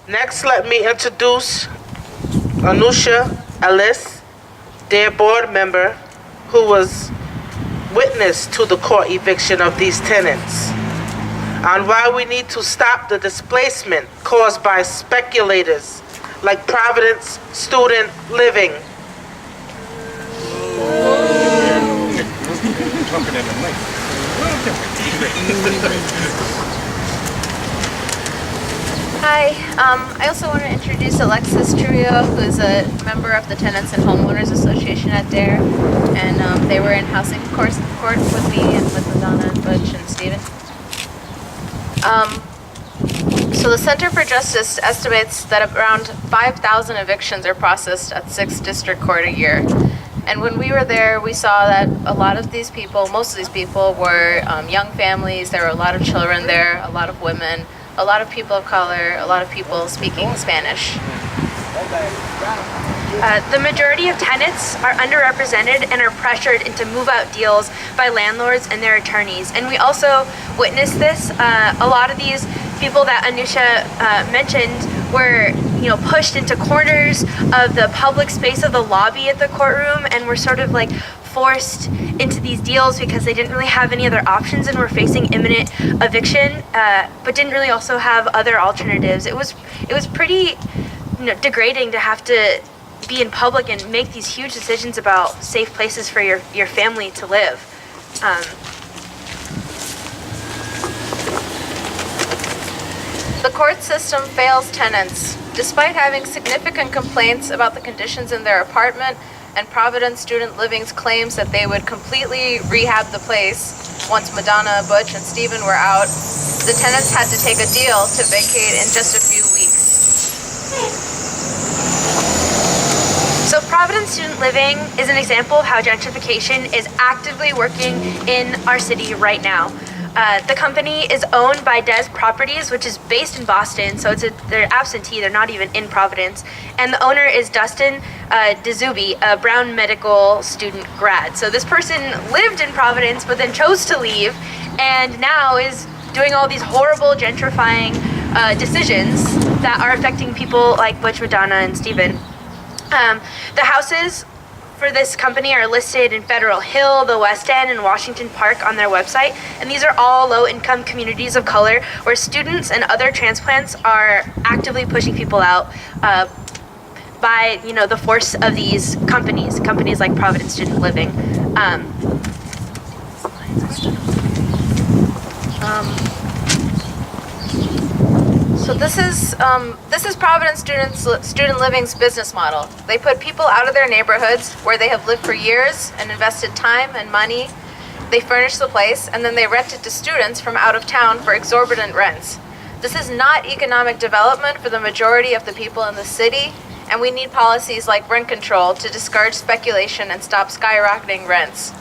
Next, let me introduce Lucia Alice, their board member, who was witness to the court eviction of these tenants, and why we need to stop the displacement caused by speculators like Providence Student Living. Hi, I also want to introduce Alexis Theriot, who is a member of the Tenants and Homeowners Association at DARE, and they were in housing court with me and with Madonna Butch and Steven. So the Center for Justice estimates that around 5,000 evictions are processed at 6th District Court a year. And when we were there, we saw that a lot of these people, most of these people were young families. There were a lot of children there, a lot of women, a lot of people of color, a lot of people speaking Spanish. The majority of tenants are underrepresented and are pressured into move-out deals by landlords and their attorneys. And we also witnessed this. A lot of these people that Anusha mentioned were, pushed into corners of the public space of the lobby at the courtroom, and were sort of like forced into these deals because they didn't really have any other options and were facing imminent eviction, but didn't really also have other alternatives. It was pretty degrading to have to be in public and make these huge decisions about safe places for your family to live. The court system fails tenants. Despite having significant complaints about the conditions in their apartment and Providence Student Living's claims that they would completely rehab the place once Madonna, Butch, and Steven were out, the tenants had to take a deal to vacate in just a few weeks. So Providence Student Living is an example of how gentrification is actively working in our city right now. The company is owned by Des Properties, which is based in Boston, so they're absentee, they're not even in Providence. And the owner is Dustin Gazoo, a Brown medical student grad. So this person lived in Providence, but then chose to leave, and now is doing all these horrible gentrifying decisions that are affecting people like Butch, Madonna, and Steven. The houses for this company are listed in Federal Hill, the West End, and Washington Park on their website. And these are all low-income communities of color where students and other transplants are actively pushing people out by, the force of these companies like Providence Student Living. So this is Providence Student Living's business model. They put people out of their neighborhoods where they have lived for years and invested time and money. They furnish the place, and then they rent it to students from out of town for exorbitant rents. This is not economic development for the majority of the people in the city, and we need policies like rent control to discourage speculation and stop skyrocketing rents.